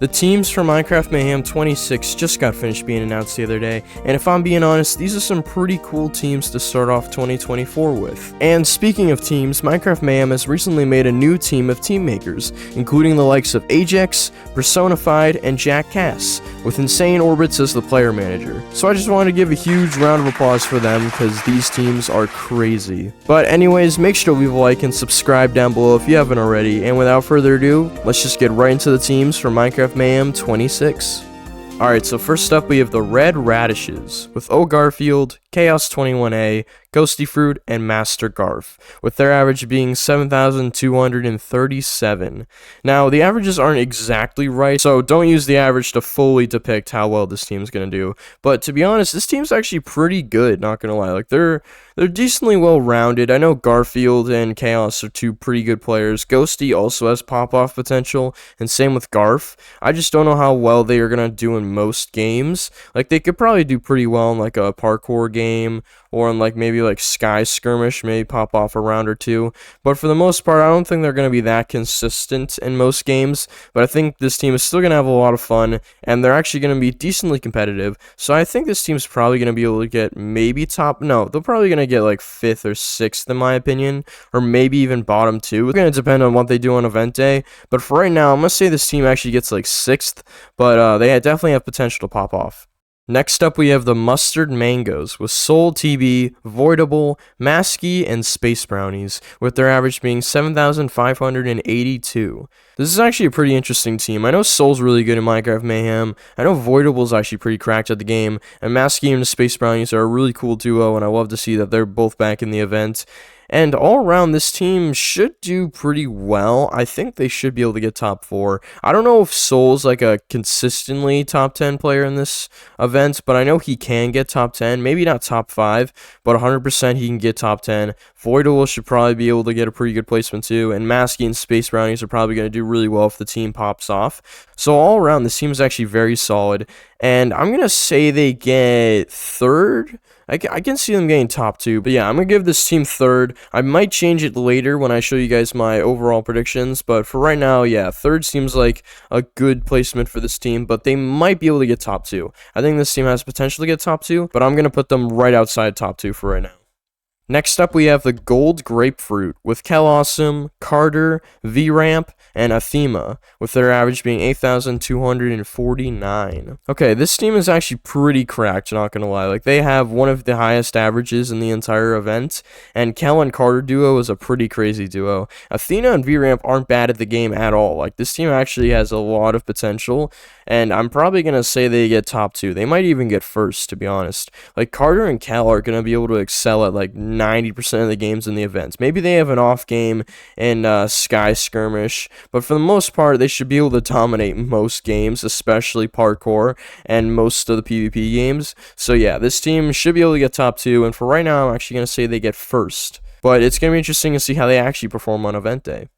The teams for Minecraft Mayhem 26 just got finished being announced the other day, and if I'm being honest, these are some pretty cool teams to start off 2024 with. And speaking of teams, Minecraft Mayhem has recently made a new team of team makers, including the likes of AvaJC, Personified, and Jack Cass, with Insane Orbits as the player manager. So I just wanted to give a huge round of applause for them, because these teams are crazy. But anyways, make sure to leave a like and subscribe down below if you haven't already, and without further ado, let's just get right into the teams for Minecraft Mayhem 26. Alright, so first up we have the Red Radishes, with O Garfield, Chaos21A, Ghosty Fruit, and Master Garf, with their average being 7,237. Now, the averages aren't exactly right, so don't use the average to fully depict how well this team's gonna do. But to be honest, this team's actually pretty good, not gonna lie. Like, they're decently well-rounded. I know Garfield and Chaos are two pretty good players. Ghosty also has pop-off potential, and same with Garf. I just don't know how well they are gonna do in most games. Like, they could probably do pretty well in, like, a parkour game, or in, like, maybe, like, Sky Skirmish, maybe pop off a round or two. But for the most part, I don't think they're going to be that consistent in most games. But I think this team is still going to have a lot of fun, and they're actually going to be decently competitive. So I think this team's probably going to be able to get maybe they're probably going to get, like, 5th or 6th, in my opinion. Or maybe even bottom 2. It's going to depend on what they do on event day. But for right now, I'm going to say this team actually gets, like, 6th. But they definitely have potential to pop off. Next up, we have the Mustard Mangoes, with Soul TB, Voidable, Masky, and Space Brownies, with their average being 7,582. This is actually a pretty interesting team. I know Soul's really good in Minecraft Mayhem, I know Voidable's actually pretty cracked at the game, and Masky and Space Brownies are a really cool duo, and I love to see that they're both back in the event. And all around, this team should do pretty well. I think they should be able to get top 4. I don't know if Soul's like a consistently top 10 player in this event, but I know he can get top 10. Maybe not top 5, but 100% he can get top 10. Voidable should probably be able to get a pretty good placement too, and Masky and Space Brownies are probably going to do really well if the team pops off. So all around, this team is actually very solid, and I'm going to say they get 3rd. I can see them getting top 2, but yeah, I'm going to give this team 3rd. I might change it later when I show you guys my overall predictions, but for right now, yeah, 3rd seems like a good placement for this team, but they might be able to get top 2. I think this team has potential to get top 2, but I'm going to put them right outside top 2 for right now. Next up, we have the Gold Grapefruit, with Kelawesome, Carter, V-Ramp, and Athema, with their average being 8,249. Okay, this team is actually pretty cracked, not gonna lie. Like, they have one of the highest averages in the entire event, and Kel and Carter duo is a pretty crazy duo. Athena and V-Ramp aren't bad at the game at all. Like, this team actually has a lot of potential, and I'm probably gonna say they get top 2. They might even get 1st, to be honest. Like, Carter and Kel are gonna be able to excel at, like, 90% of the games in the events. Maybe they have an off game in Sky Skirmish, but for the most part, they should be able to dominate most games, especially parkour and most of the PvP games. So yeah, this team should be able to get top 2, and for right now, I'm actually going to say they get 1st. But it's going to be interesting to see how they actually perform on event day.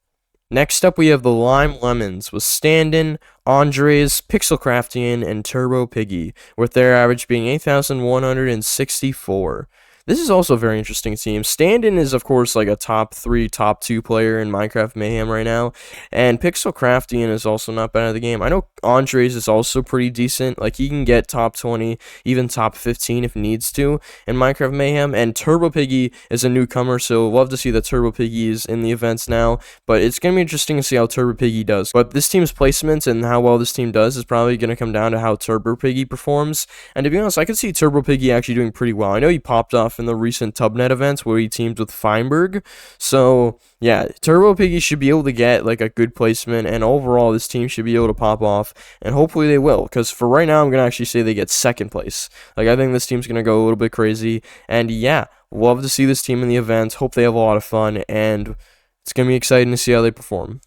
Next up, we have the Lime Lemons, with Standin, Andres, Pixelcraftian, and Turbo Piggy, with their average being 8,164. This is also a very interesting team. Standin is, of course, like a top 3, top 2 player in Minecraft Mayhem right now, and Pixelcraftian is also not bad at the game. I know Andres is also pretty decent. Like, he can get top 20, even top 15 if needs to in Minecraft Mayhem, and Turbo Piggy is a newcomer, so love to see that Turbo Piggy is in the events now, but it's going to be interesting to see how Turbo Piggy does. But this team's placements and how well this team does is probably going to come down to how Turbo Piggy performs, and to be honest, I could see Turbo Piggy actually doing pretty well. I know he popped off in the recent Tubnet events where he teamed with Feinberg, so yeah, Turbo Piggy should be able to get like a good placement, and overall this team should be able to pop off, and hopefully they will, because for right now I'm gonna actually say they get 2nd place. Like, I think this team's gonna go a little bit crazy, and yeah, love to see this team in the event. Hope they have a lot of fun, and it's gonna be exciting to see how they perform.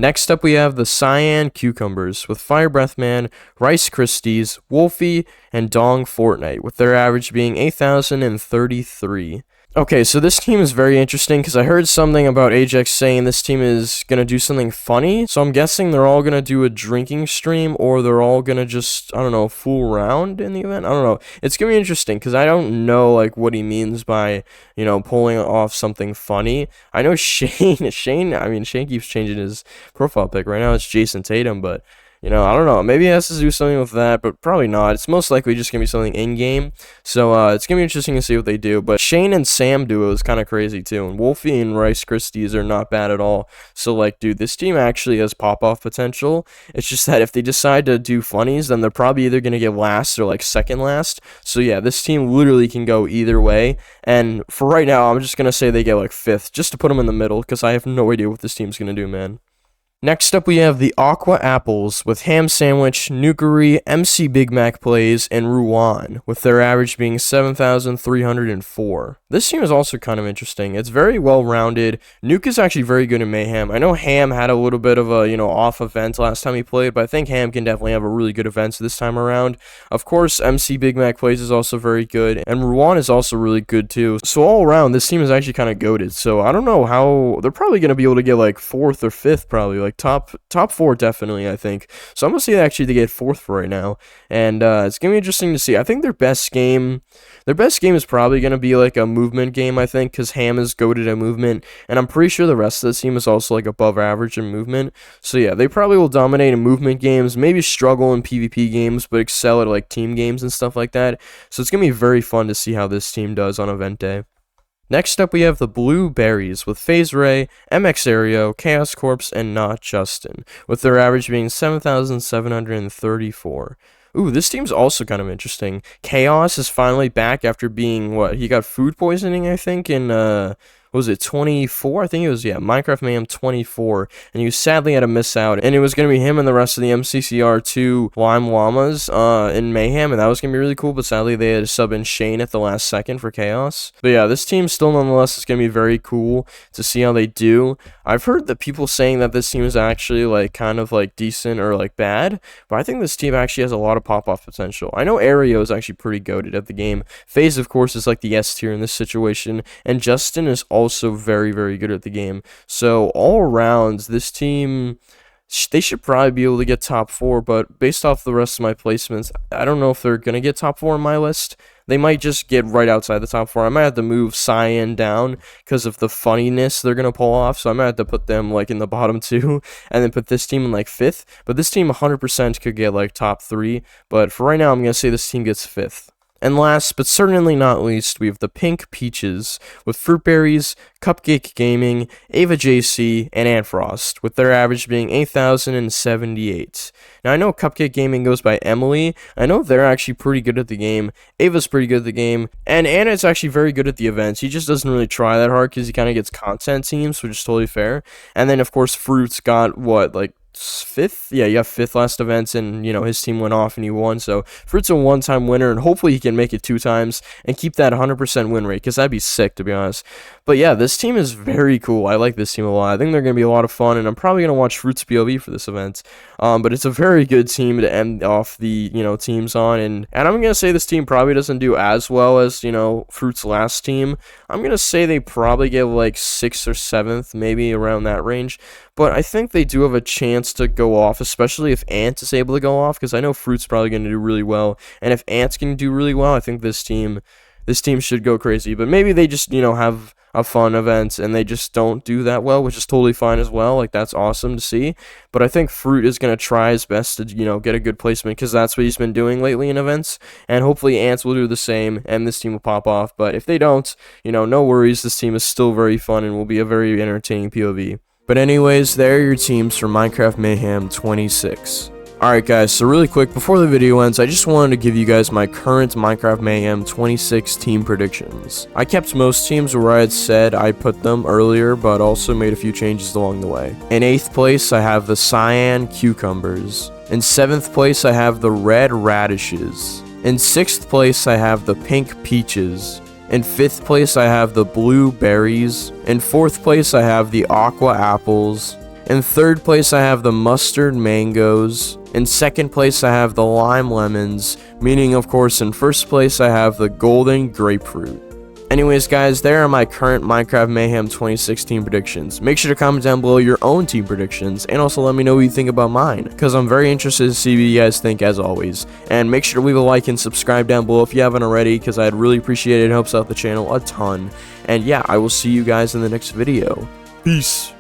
Next up, we have the Cyan Cucumbers, with Fire Breath Man, Rice Krispies, Wolfie, and Dong Fortnite, with their average being 8,033. Okay, so this team is very interesting, because I heard something about AvaJC saying this team is going to do something funny, so I'm guessing they're all going to do a drinking stream, or they're all going to just, I don't know, fool around in the event. I don't know. It's going to be interesting, because I don't know, like, what he means by, you know, pulling off something funny. I know Shane keeps changing his profile pic. Right now it's Jason Tatum, but You know, I don't know. Maybe it has to do something with that, but probably not. It's most likely just going to be something in-game. So, it's going to be interesting to see what they do. But Shane and Sam duo is kind of crazy, too. And Wolfie and Rice Krispies are not bad at all. So, like, dude, this team actually has pop-off potential. It's just that if they decide to do funnies, then they're probably either going to get last or, like, second last. So, yeah, this team literally can go either way. And for right now, I'm just going to say they get, like, 5th, just to put them in the middle, because I have no idea what this team's going to do, man. Next up, we have the Aqua Apples with Ham Sandwich, Nukery, MC Big Mac Plays, and Ruan, with their average being 7,304. This team is also kind of interesting. It's very well-rounded. Nuke is actually very good in Mayhem. I know Ham had a little bit of a, off event last time he played, but I think Ham can definitely have a really good event this time around. Of course, MC Big Mac Plays is also very good, and Ruan is also really good too. So all around, this team is actually kind of goated. So I don't know how... They're probably going to be able to get like 4th or 5th, probably. Like top 4 definitely, I think. So I'm gonna say actually they get 4th for right now, and it's gonna be interesting to see. I think their best game is probably gonna be like a movement game, I think, because Ham is goated at movement, and I'm pretty sure the rest of the team is also like above average in movement. So yeah, they probably will dominate in movement games, maybe struggle in PvP games, but excel at like team games and stuff like that. So it's gonna be very fun to see how this team does on event day. Next up, we have the Blueberries with FaZe Ray, MX Aereo, Chaos Corpse, and Not Justin, with their average being 7,734. Ooh, this team's also kind of interesting. Chaos is finally back after being, he got food poisoning, I think, in, what was it, 24? I think it was, yeah, Minecraft Mayhem 24, and he sadly had to miss out, and it was going to be him and the rest of the MCCR2 Lime Llamas in Mayhem, and that was going to be really cool, but sadly they had to sub in Shane at the last second for Chaos. But yeah, this team still nonetheless is going to be very cool to see how they do. I've heard that people saying that this team is actually, like, kind of, like, decent or, like, bad, but I think this team actually has a lot of pop-off potential. I know Aereo is actually pretty goated at the game. FaZe, of course, is, like, the S tier in this situation, and Justin is also very, very good at the game. So all around, this team, they should probably be able to get top 4, but based off the rest of my placements, I don't know if they're going to get top 4 on my list. They might just get right outside the top 4. I might have to move Cyan down because of the funniness they're going to pull off, so I might have to put them like in the bottom 2 and then put this team in like 5th. But this team 100% could get like top 3, but for right now, I'm going to say this team gets 5th. And last, but certainly not least, we have the Pink Peaches with Fruitberries, Cupcake Gaming, AvaJC, and Antfrost, with their average being 8,078. Now, I know Cupcake Gaming goes by Emily. I know they're actually pretty good at the game. Ava's pretty good at the game. And Anna's actually very good at the events. He just doesn't really try that hard because he kind of gets content teams, which is totally fair. And then, of course, Fruit's got, like 5th? Yeah, you have 5th last events, and his team went off and he won. So Fruit's a one-time winner, and hopefully he can make it 2 times and keep that 100% win rate, because that'd be sick, to be honest. But yeah, this team is very cool. I like this team a lot. I think they're going to be a lot of fun, and I'm probably going to watch Fruit's POV for this event. But it's a very good team to end off the teams on, and I'm going to say this team probably doesn't do as well as Fruit's last team. I'm going to say they probably get like 6th or 7th, maybe around that range. But I think they do have a chance to go off, especially if Ant is able to go off, because I know Fruit's probably going to do really well. And if Ant's going to do really well, I think this team should go crazy. But maybe they just, have a fun event and they just don't do that well, which is totally fine as well. Like, that's awesome to see. But I think Fruit is going to try his best to, get a good placement, because that's what he's been doing lately in events. And hopefully Ants will do the same and this team will pop off. But if they don't, no worries. This team is still very fun and will be a very entertaining POV. But anyways, there are your teams for Minecraft Mayhem 26. Alright guys, so really quick, before the video ends, I just wanted to give you guys my current Minecraft Mayhem 26 team predictions. I kept most teams where I had said I put them earlier, but also made a few changes along the way. In 8th place, I have the Cyan Cucumbers. In 7th place, I have the Red Radishes. In 6th place, I have the Pink Peaches. In 5th place, I have the Blueberries. In 4th place, I have the Aqua Apples. In 3rd place, I have the Mustard Mangoes. In 2nd place, I have the Lime Lemons. Meaning, of course, in 1st place, I have the Golden Grapefruit. Anyways, guys, there are my current Minecraft Mayhem 26 team predictions. Make sure to comment down below your own team predictions, and also let me know what you think about mine, because I'm very interested to see what you guys think, as always. And make sure to leave a like and subscribe down below if you haven't already, because I'd really appreciate it. It helps out the channel a ton. And yeah, I will see you guys in the next video. Peace.